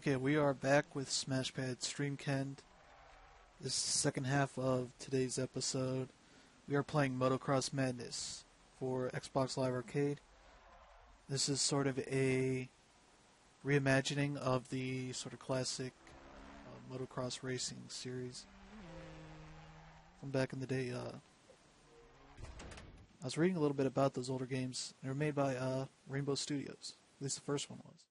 Okay, we are back with SmashPad Streamkend. This is the second half of today's episode. We are playing Motocross Madness for Xbox Live Arcade. This is sort of a reimagining of the sort of classic motocross racing series from back in the day. I was reading a little bit about those older games. They were made by Rainbow Studios. At least the first one was.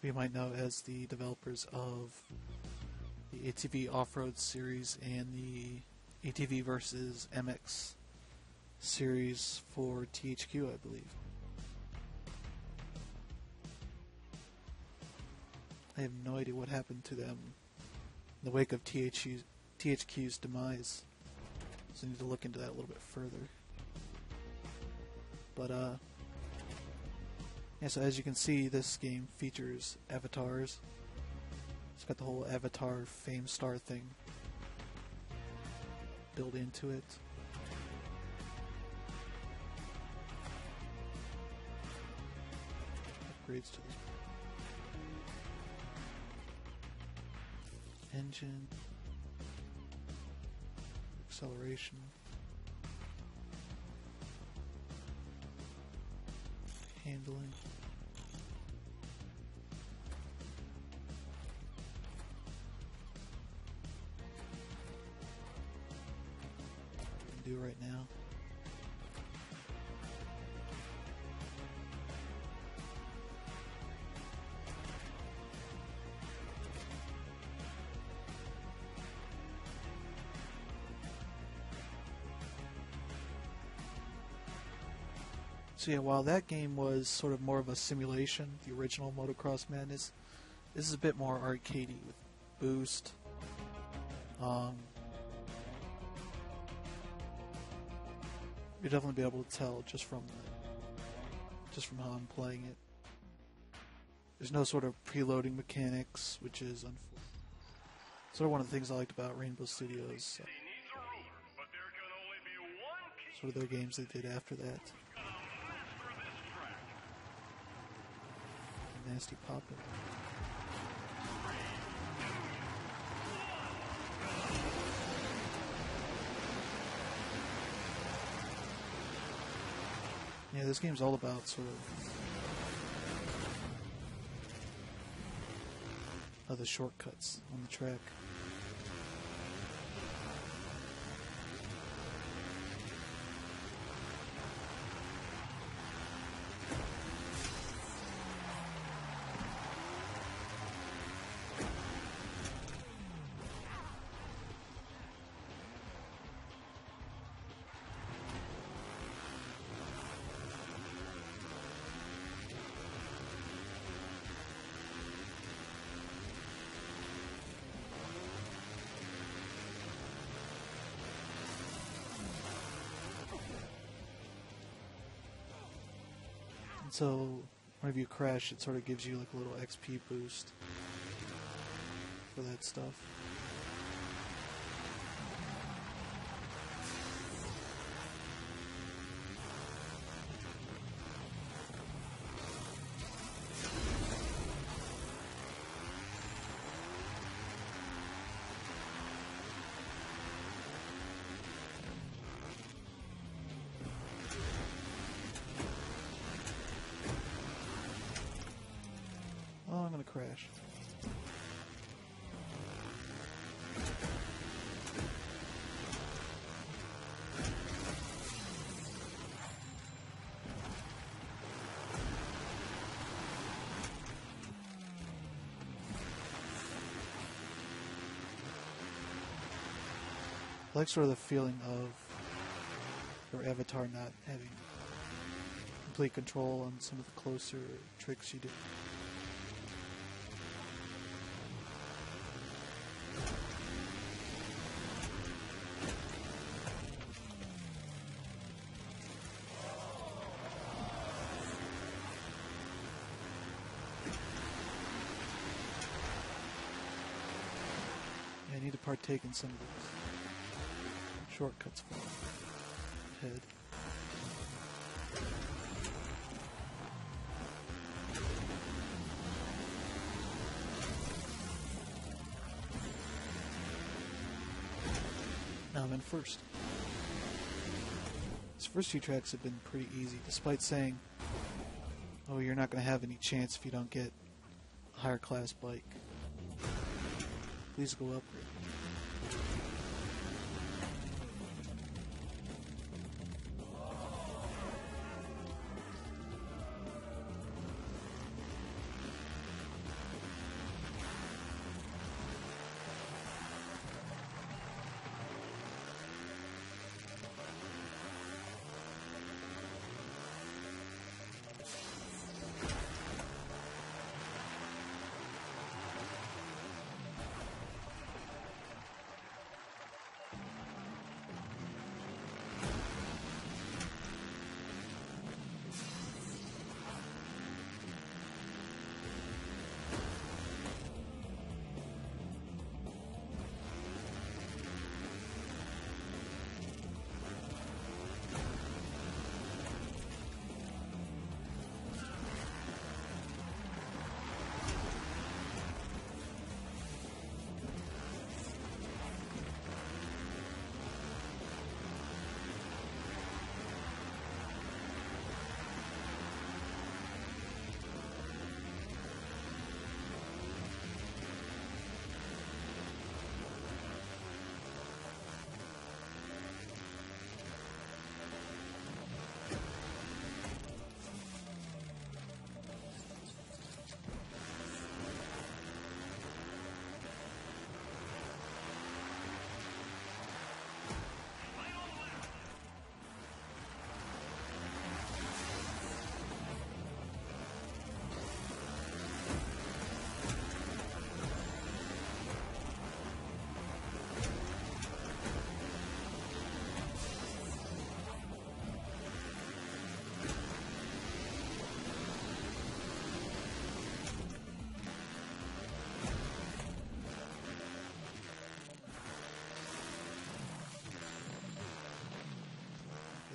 We might know as the developers of the ATV Off-Road series and the ATV vs. MX series for THQ, I believe. I have no idea what happened to them in the wake of THQ's demise, so I need to look into that a little bit further. But, yeah, so as you can see, this game features avatars. It's got the whole avatar fame star thing built into it. Upgrades to this engine, acceleration, handling. Do right now. So yeah, while that game was sort of more of a simulation, the original Motocross Madness, this is a bit more arcadey with boost. You'll definitely be able to tell just from how I'm playing it. There's no sort of preloading mechanics, which is sort of one of the things I liked about Rainbow Studios. Sort of their games they did after that. Nasty poppin'. Yeah, this game's all about sort of the shortcuts on the track. So, whenever you crash, it sort of gives you like a little XP boost for that stuff. Oh, I'm gonna crash. I like sort of the feeling of your avatar not having complete control on some of the closer tricks you do. I need to partake in some of these shortcuts for my head. in first. These first few tracks have been pretty easy, despite saying, oh, you're not going to have any chance if you don't get a higher class bike. Please go upgrade.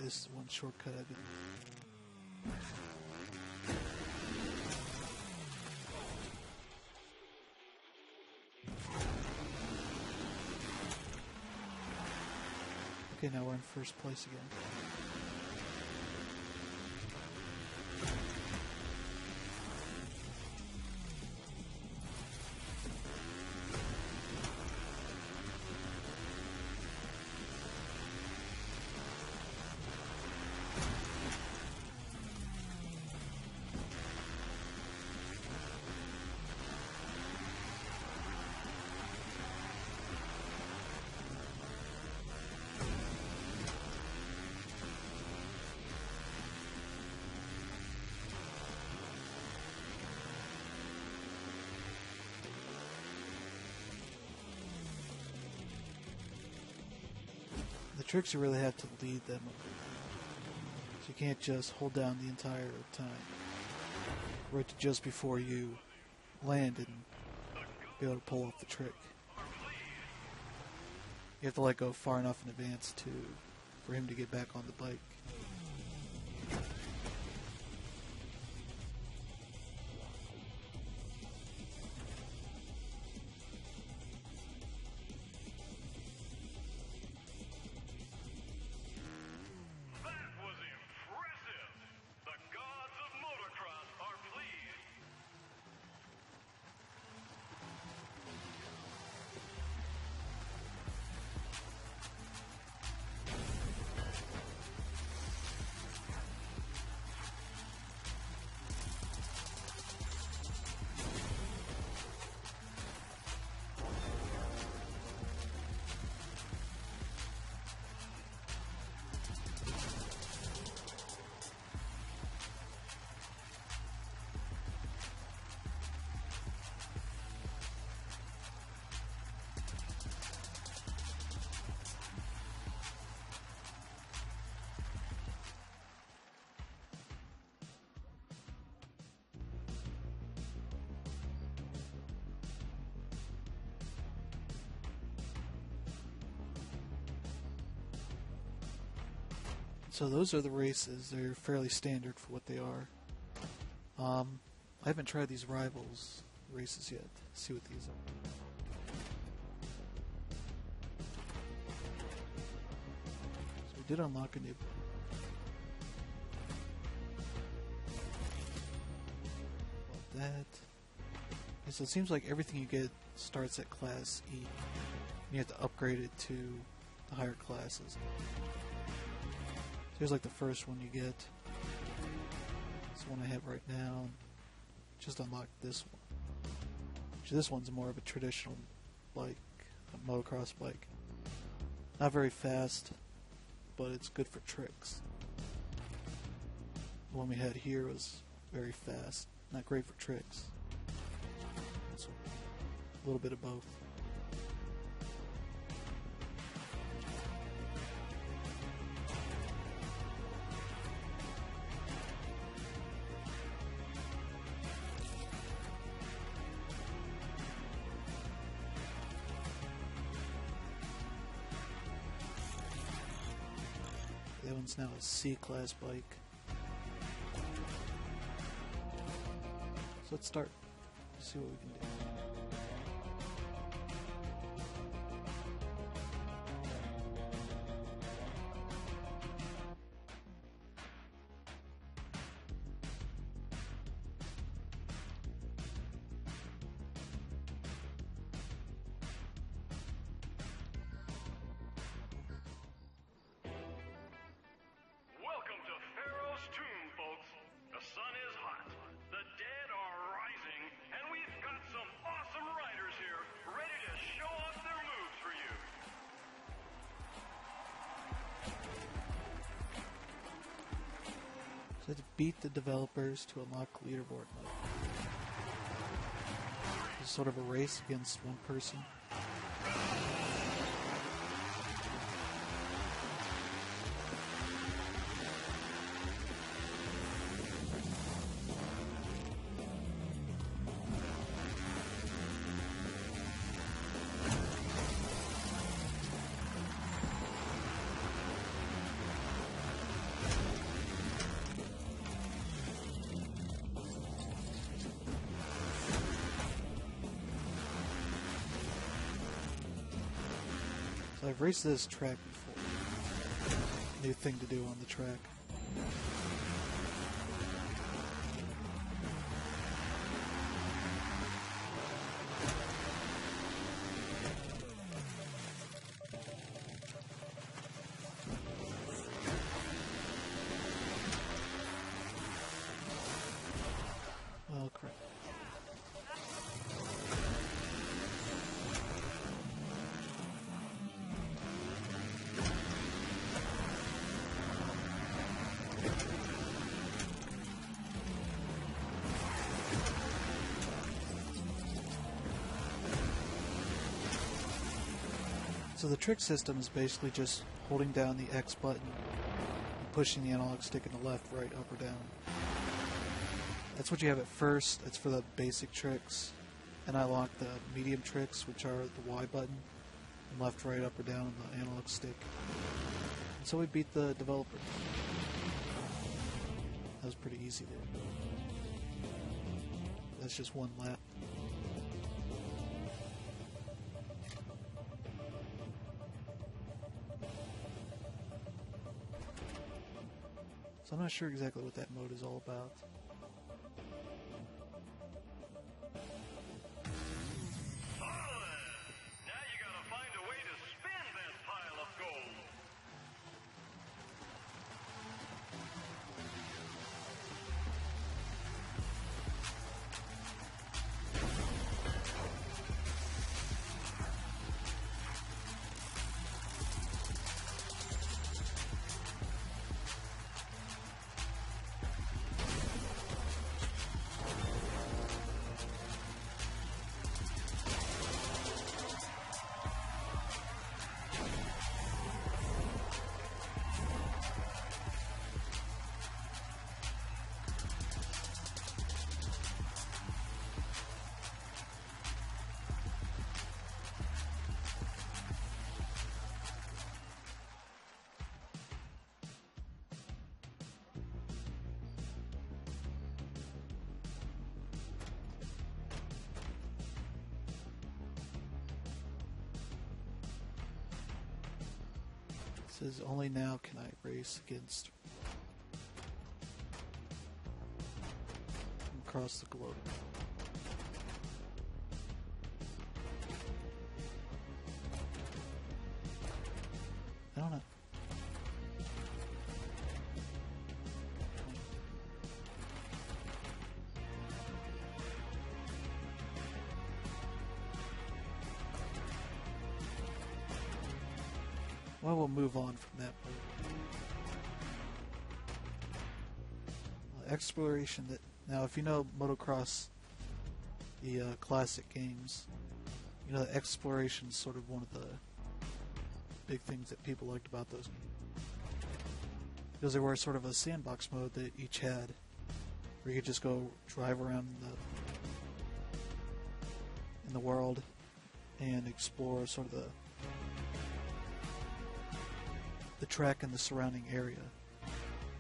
This is one shortcut I've been... Okay, now we're in first place again. The tricks you really have to lead them. So you can't just hold down the entire time. Right to just before you land and be able to pull off the trick. You have to let go far enough in advance for him to get back on the bike. So those are the races. They're fairly standard for what they are. I haven't tried these Rivals races yet. See what these are. did unlock a new... That. Okay, so it seems like everything you get starts at Class E. You have to upgrade it to the higher classes. Here's like the first one you get. It's the one I have right now. Just unlocked this one. Actually, this one's more of a traditional bike, a motocross bike. Not very fast, but it's good for tricks. The one we had here was very fast. Not great for tricks. So, a little bit of both. That one's now a C-class bike. So let's start. See what we can do. Welcome to Pharaoh's Tomb, folks. The sun is hot, the dead are rising, and we've got some awesome riders here ready to show off their moves for you. So to beat the developers to unlock leaderboard mode. It's sort of a race against one person. So I've raced this track before. New thing to do on the track. Well, crap. So the trick system is basically just holding down the X button and pushing the analog stick in the left, right, up, or down. That's what you have at first. That's for the basic tricks. And I unlock the medium tricks, which are the Y button, and left, right, up, or down on the analog stick. And so we beat the developers. That was pretty easy there. That's just one lap. So I'm not sure exactly what that mode is all about. Now you gotta find a way to spin that pile of gold. says only now can I race against across the globe. I don't know. Well, we'll move on from that part. Exploration that now, if you know Motocross, the classic games, you know that exploration is sort of one of the big things that people liked about those games, because there were sort of a sandbox mode that each had, where you could just go drive around in the world and explore sort of the track and the surrounding area.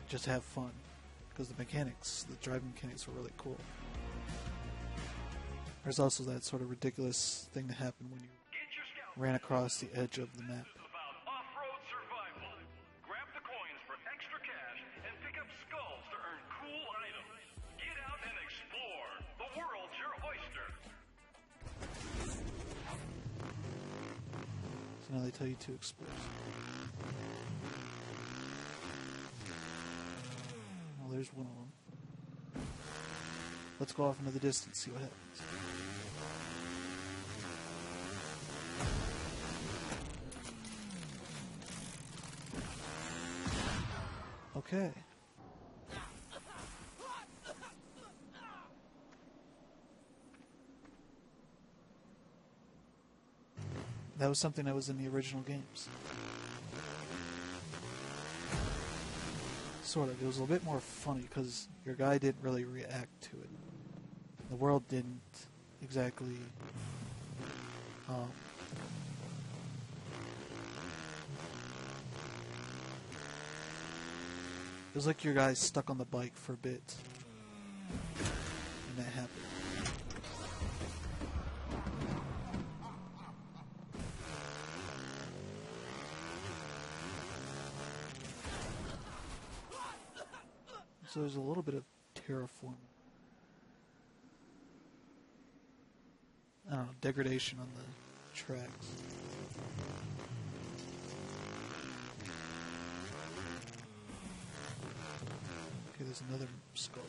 Just have fun, because the driving mechanics were really cool. There's also that sort of ridiculous thing that happened when you ran across the edge of the map. This is about off-road survival. Grab the coins for extra cash and pick up skulls to earn cool items. Get out and explore. The world's your oyster. So now they tell you to explore. Well, there's one of them. Let's go off into the distance, see what happens. Okay. That was something that was in the original games. Sort of. It was a little bit more funny because your guy didn't really react to it. The world didn't exactly it was like your guy's stuck on the bike for a bit. And that happened. So there's a little bit of terraforming. I don't know, degradation on the tracks. Okay, there's another skull.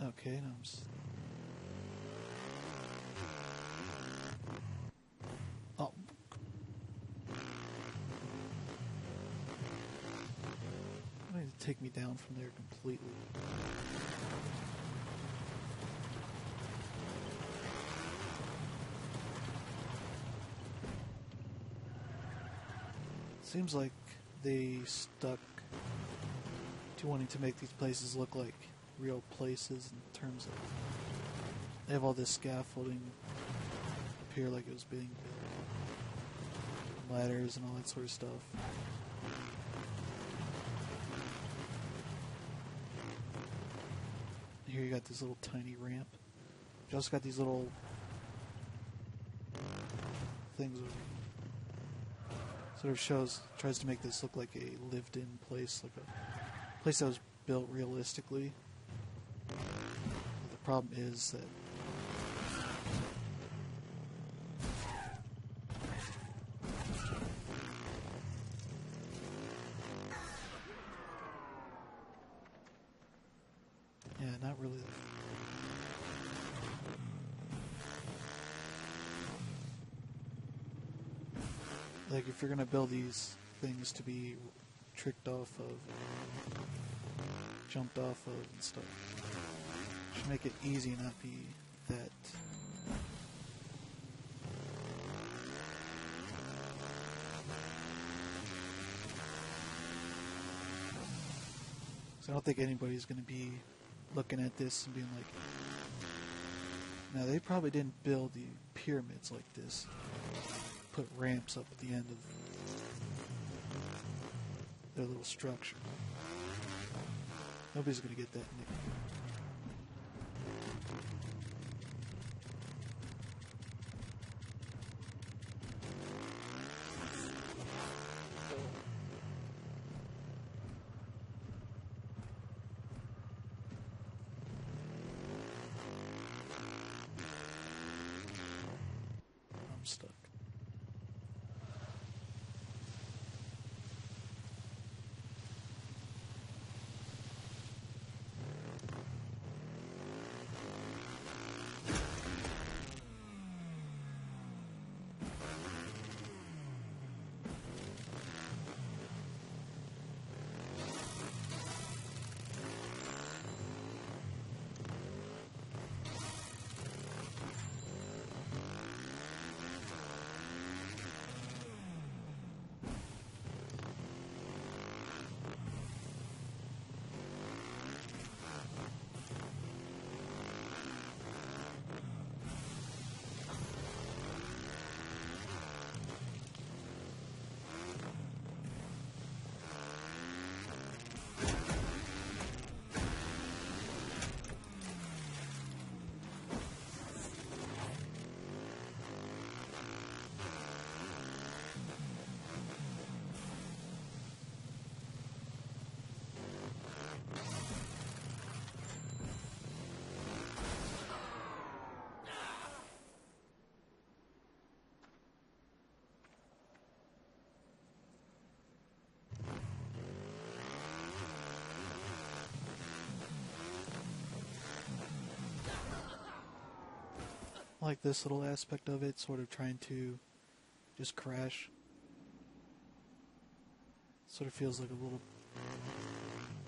Okay, now I'm just... Oh. I need to take me down from there completely. Seems like they stuck to wanting to make these places look like real places in terms of they have all this scaffolding up here like it was being built, ladders and all that sort of stuff. Here you got this little tiny ramp. You also got these little things that sort of tries to make this look like a lived-in place, like a place that was built realistically. The problem is that not really. Like, if you're gonna build these things to be tricked off of, jumped off of, and stuff, should make it easy, not be that. So I don't think anybody's gonna be looking at this and being like, now they probably didn't build the pyramids like this. Put ramps up at the end of their little structure. Nobody's gonna get that nick. I'm stuck. I like this little aspect of it, sort of trying to just crash. Sort of feels like a little...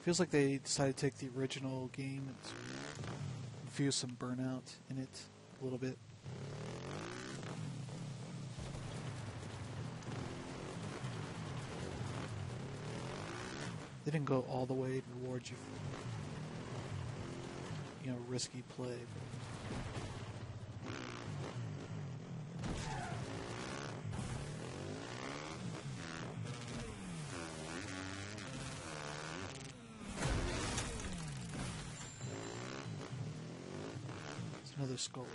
Feels like they decided to take the original game and infuse some burnout in it a little bit. They didn't go all the way to reward you for, risky play. Another skull.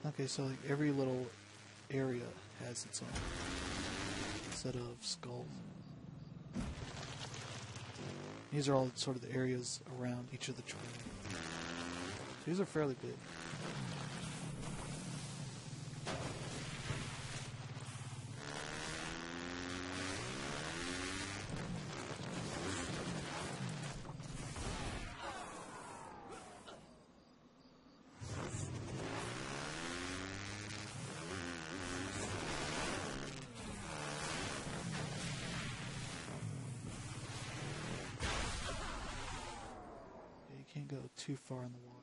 Okay, so like every little area has its own set of skulls. These are all sort of the areas around each of the trees. These are fairly big. Can't go too far in the water.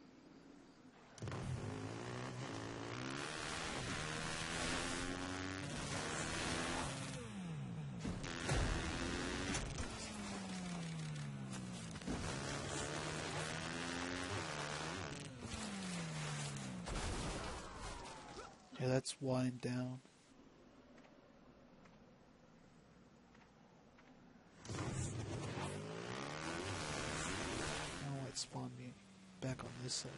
Yeah, that's wind down. spawn me back on this side.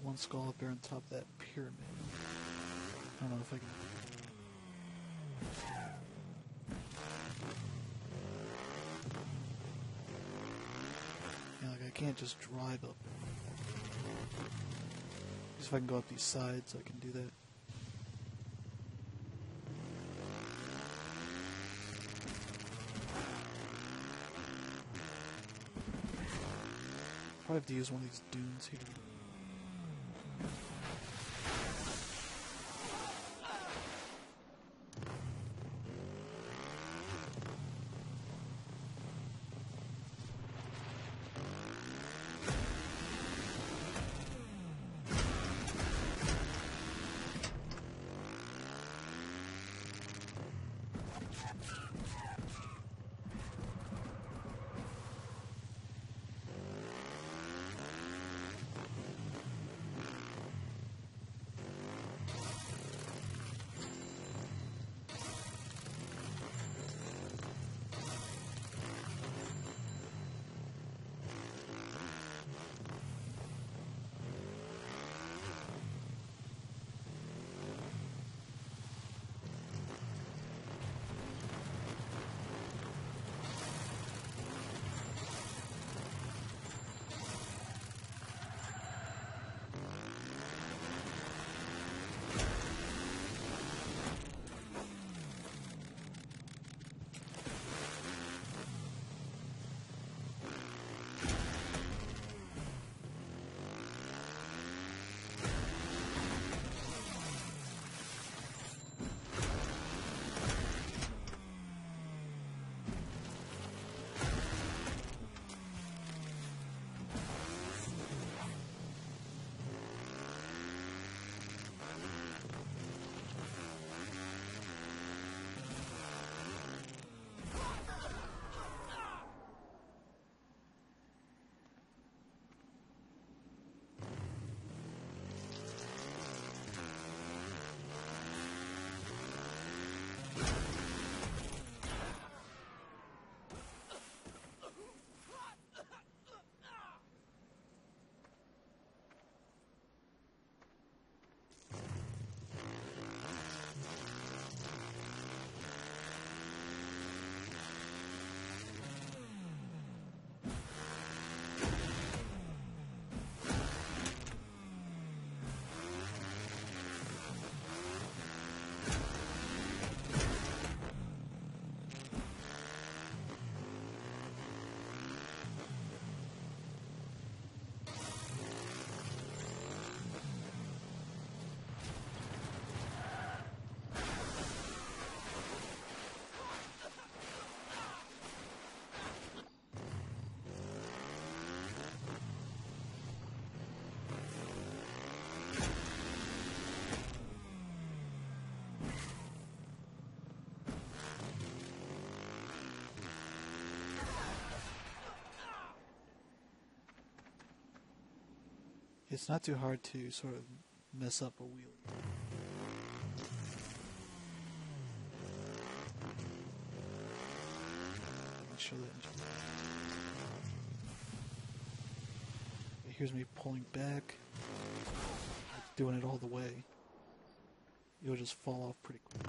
One skull up there on top of that pyramid. I don't know if I can... Yeah, like I can't just drive up. Just if I can go up these sides, I can do that. Probably have to use one of these dunes here. It's not too hard to sort of mess up a wheelie. Let me show that. Here's me pulling back, doing it all the way. You'll just fall off pretty quick.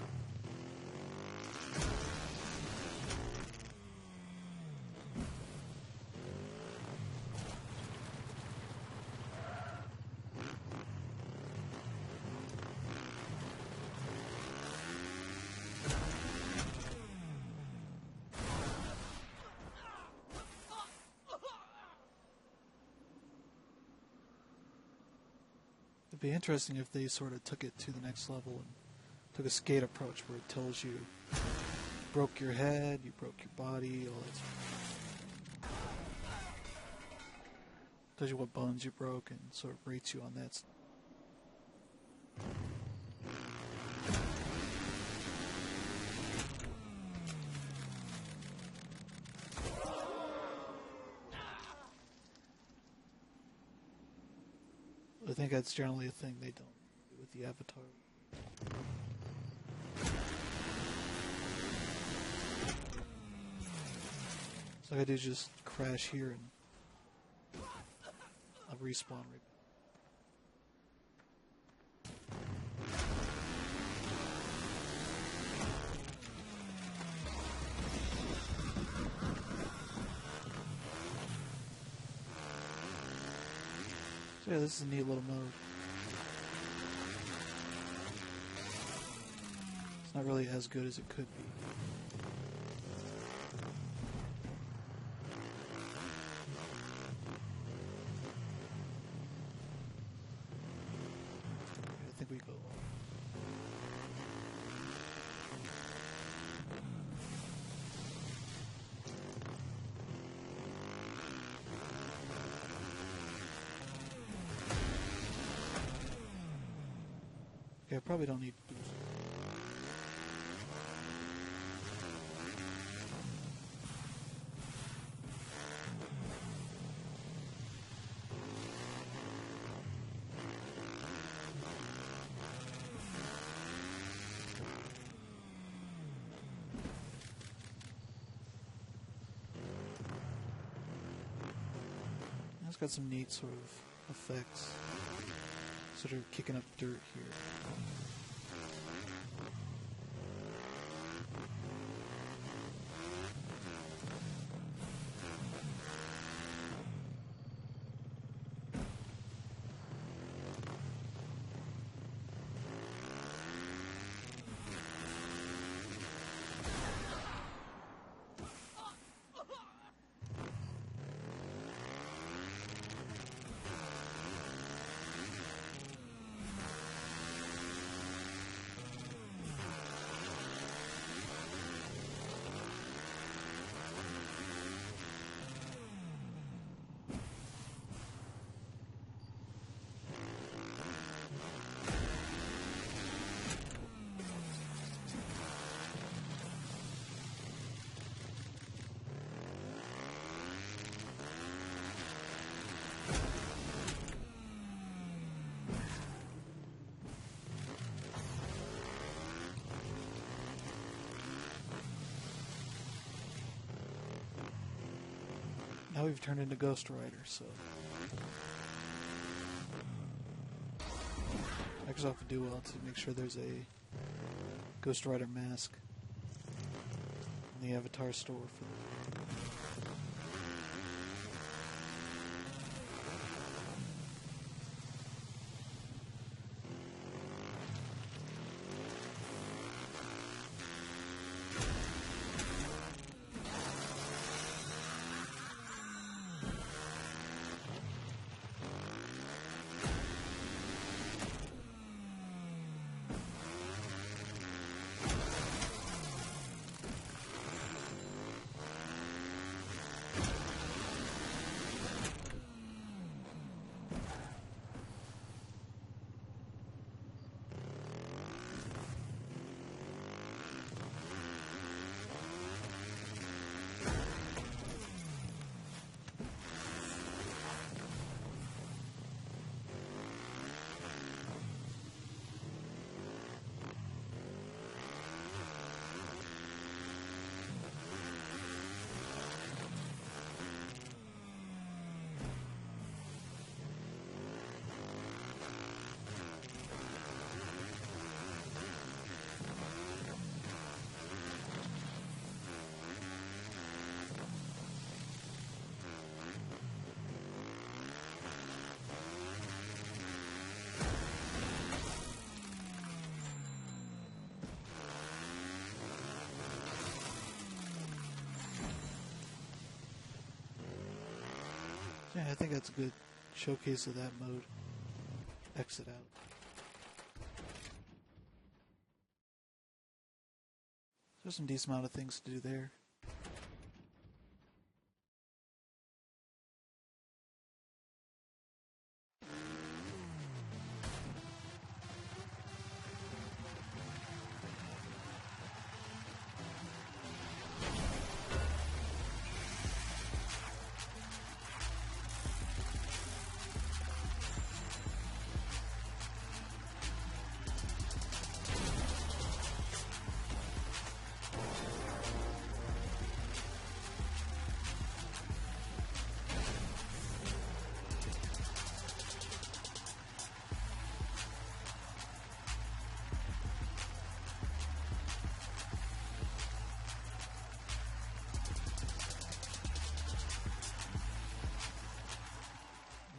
It'd be interesting if they sort of took it to the next level and took a skate approach where it tells you broke your head, you broke your body, all that stuff. Tells you what bones you broke and sort of rates you on that. I think that's generally a thing they don't do with the Avatar. So I do just crash here and I'll respawn right back. So yeah, this is a neat little mode. It's not really as good as it could be. I think we go. Okay, I probably don't need boost. It's got some neat sort of effects. Sort of kicking up dirt here. Now we've turned into Ghost Rider, so Microsoft would do well to make sure there's a Ghost Rider mask in the Avatar store for yeah, I think that's a good showcase of that mode. exit out. There's some decent amount of things to do there.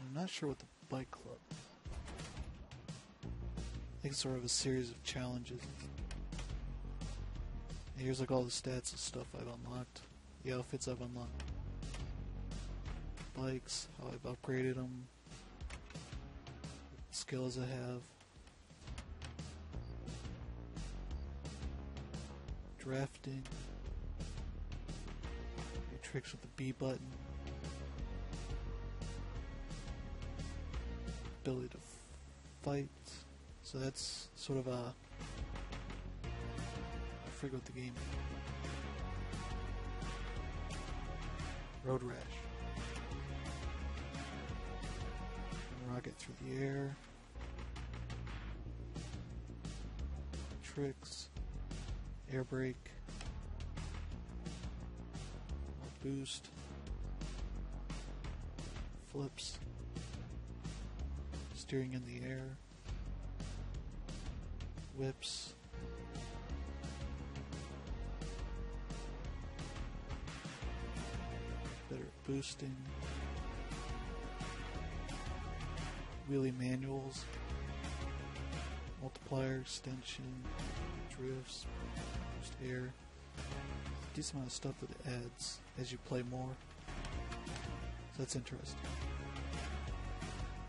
I'm not sure what the bike club. I think it's sort of a series of challenges. Here's like all the stats of stuff I've unlocked, the outfits I've unlocked, bikes, how I've upgraded them, skills I have, drafting, your tricks with the B button, ability to fight. So that's sort of a, I forget what the game is. Road Rash. Rocket through the air. Tricks. Air brake. Boost. Flips. Steering in the air. Whips. Better at boosting. Wheelie manuals. Multiplier, extension, drifts, boost air. Decent amount of stuff that it adds as you play more. So that's interesting.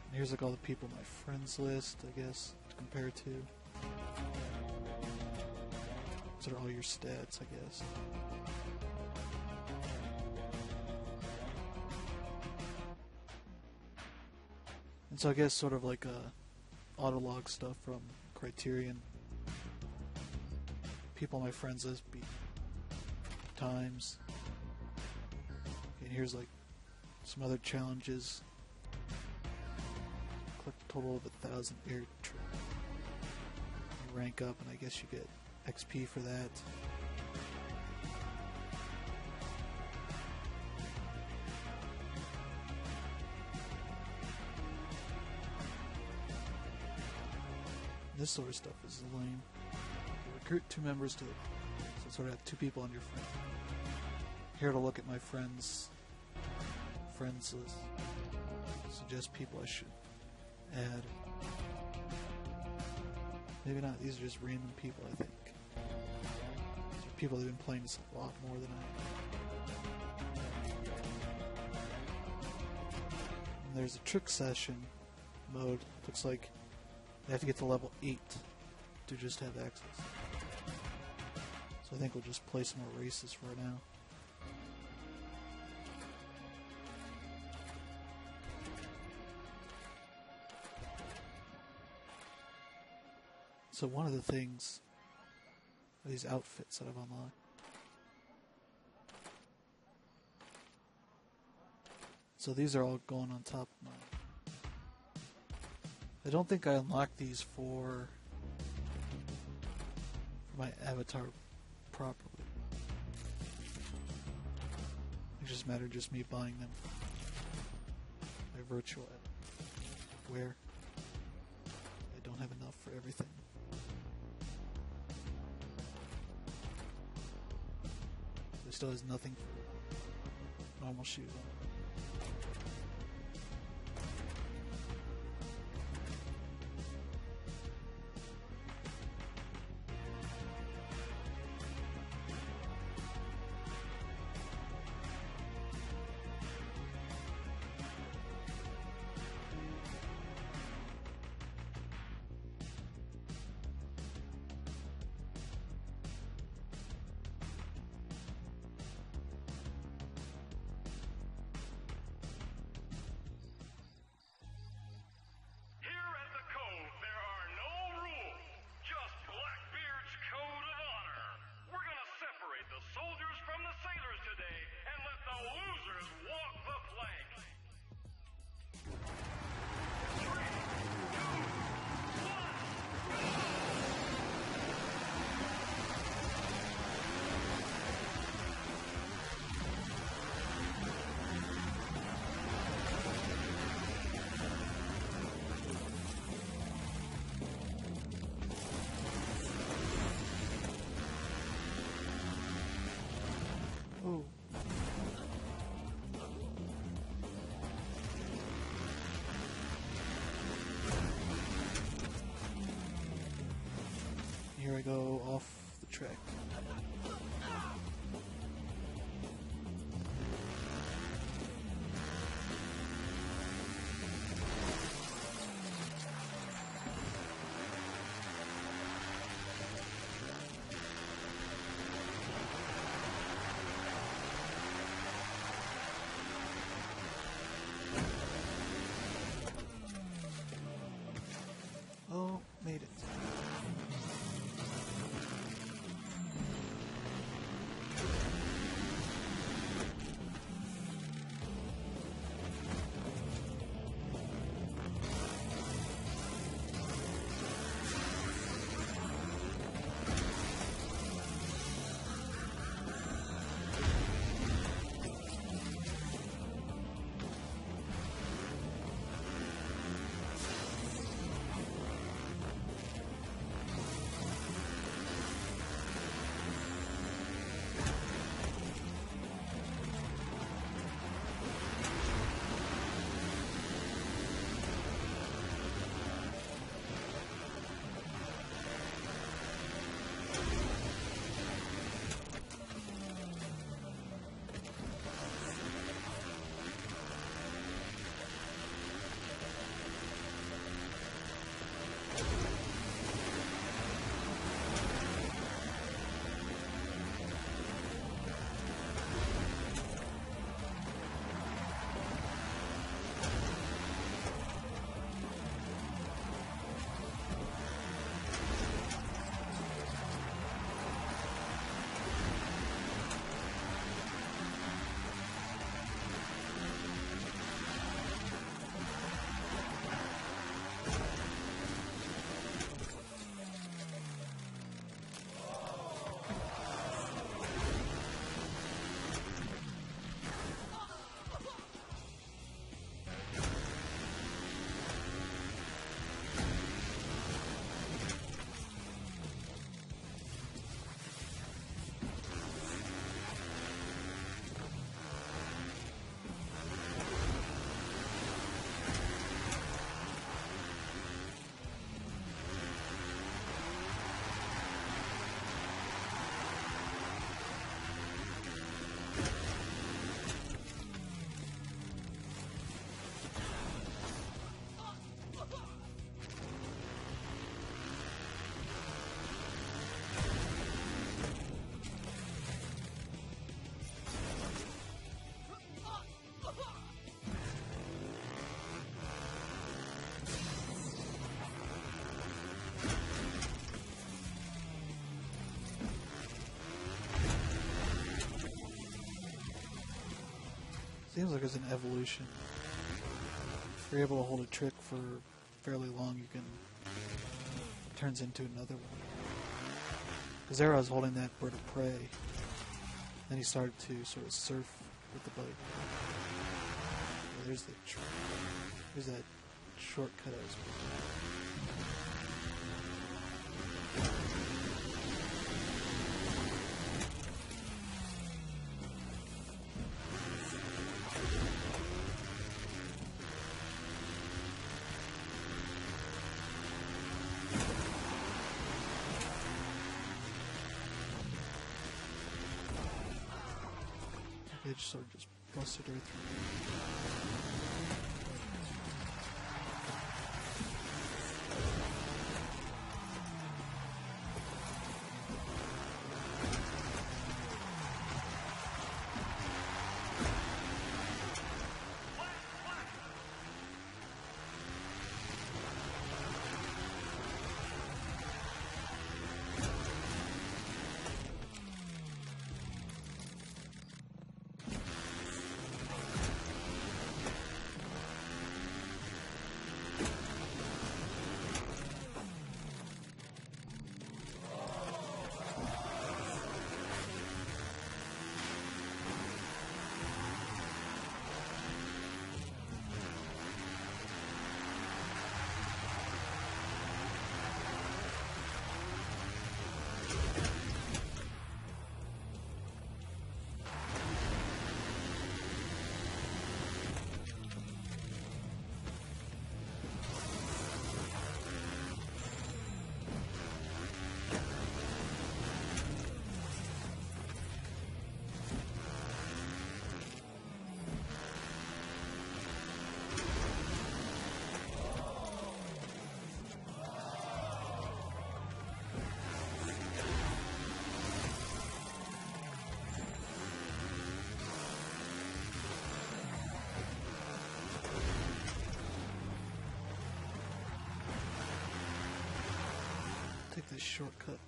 And here's like all the people in my friends list, I guess, to compare to. These are all your stats, I guess. And so I guess sort of like autolog stuff from Criterion. People on my friends list beat times. And here's like some other challenges. Collect a total of 1,000 air tricks. You rank up and I guess you get XP for that. This sort of stuff is lame. You recruit 2 members to it. So sort of have 2 people on your friend. Here to look at my friends list. Suggest people I should add. Maybe not. These are just random people, I think. These are people that have been playing this a lot more than I have. And there's a trick session mode. Looks like you have to get to level 8 to just have access. So I think we'll just play some more races for now. So one of the things are these outfits that I've unlocked. So these are all going on top of mine. I don't think I unlocked these for my avatar properly. It just mattered just me buying them. My virtual where I don't have enough for everything. So it still has nothing for normal shoes on. trick. Oh, made it. Seems like it's an evolution. If you're able to hold a trick for fairly long, you can... it turns into another one. Because there I was holding that bird of prey. Then he started to sort of surf with the boat. Oh, there's that shortcut I was supposed They just sort of just busted right through. take this shortcut.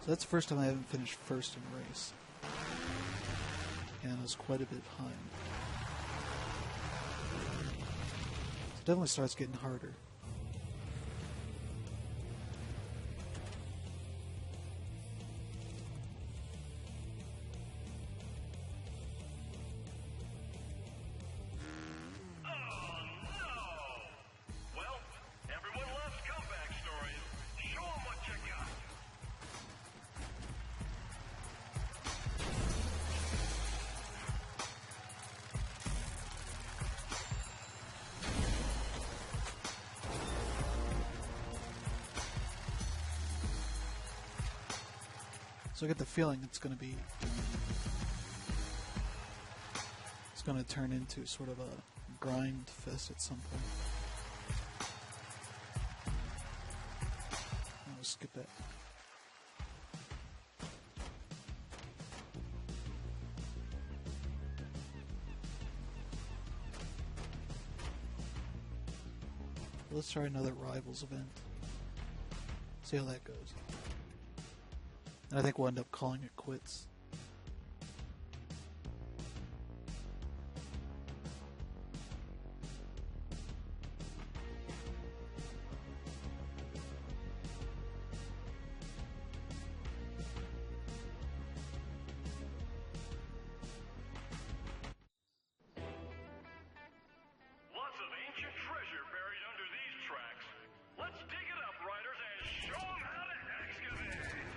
So that's the first time I haven't finished first in a race. And I was quite a bit behind. So it definitely starts getting harder. So I get the feeling it's going to turn into sort of a grind fest at some point. I'll skip that. Let's try another Rivals event. See how that goes. And I think we'll end up calling it quits. Lots of ancient treasure buried under these tracks. Let's dig it up, riders, and show them how to excavate.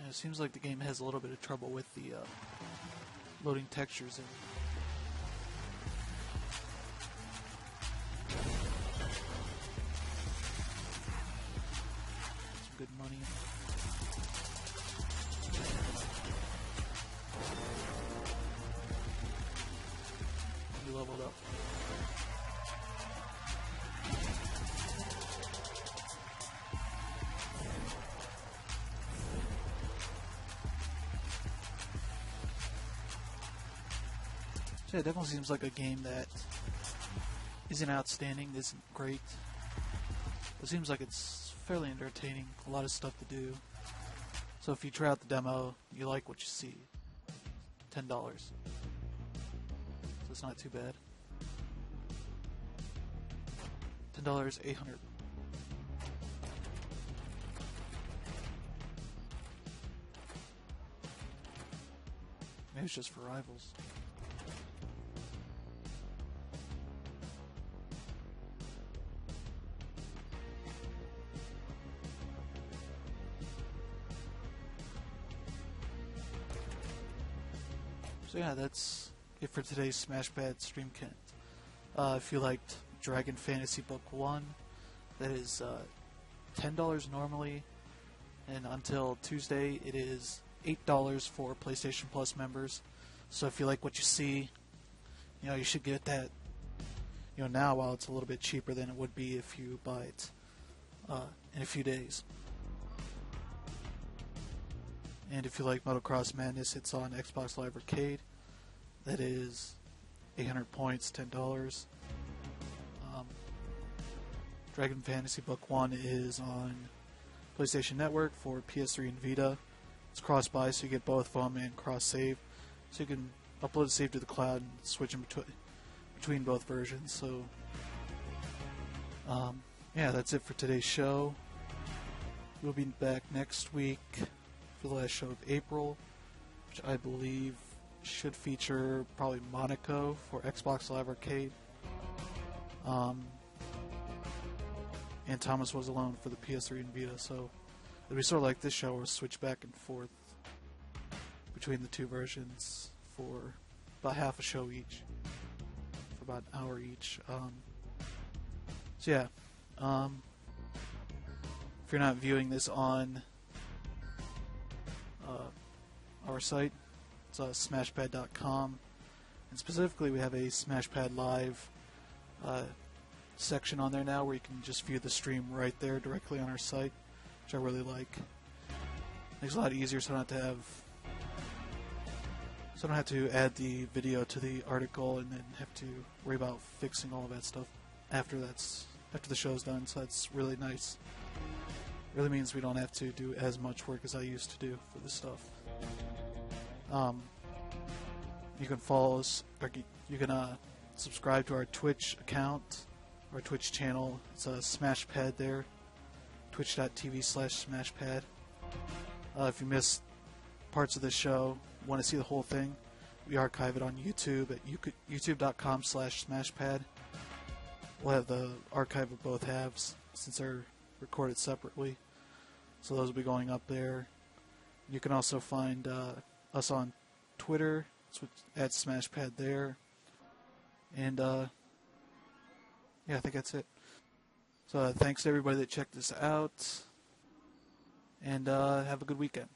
it seems like the game has a little bit of trouble with the loading textures in. Some good money. We leveled up. So yeah, it definitely seems like a game that isn't outstanding, isn't great. It seems like it's fairly entertaining, a lot of stuff to do. So if you try out the demo, you like what you see, $10. So it's not too bad. $10, 800. Maybe it's just for rivals. So yeah, that's it for today's SmashPad Streamkend. If you liked Dragon Fantasy Book 1, that is $10 normally, and until Tuesday it is $8 for PlayStation Plus members. So if you like what you see, you should get that now while it's a little bit cheaper than it would be if you buy it in a few days. And if you like Motocross Madness, it's on Xbox Live Arcade. That is 800 points, $10. Dragon Fantasy Book 1 is on PlayStation Network for PS3 and Vita. It's cross-buy, so you get both of them, and cross-save. So you can upload a save to the cloud and switch in between both versions. So, yeah, that's it for today's show. We'll be back next week for the last show of April, which I believe should feature probably Monaco for Xbox Live Arcade. And Thomas Was Alone for the PS3 and Vita, so it'll be sort of like this show where we'll switch back and forth between the two versions for about half a show each, for about an hour each. So yeah, if you're not viewing this on our site, it's SmashPad.com, and specifically we have a SmashPad Live section on there now where you can just view the stream right there directly on our site, which I really like. Makes it a lot easier, so I don't have to add the video to the article and then have to worry about fixing all of that stuff after the show's done. So that's really nice. Really means we don't have to do as much work as I used to do for this stuff. You can follow us, or you can subscribe to our Twitch account, our Twitch channel. It's a SmashPad there, twitch.tv/SmashPad. If you missed parts of the show, want to see the whole thing, we archive it on YouTube at youtube.com/SmashPad. We'll have the archive of both halves since they're recorded separately, so those will be going up there. You can also find us on Twitter at SmashPad there, and yeah, I think that's it. So thanks to everybody that checked this out, and have a good weekend.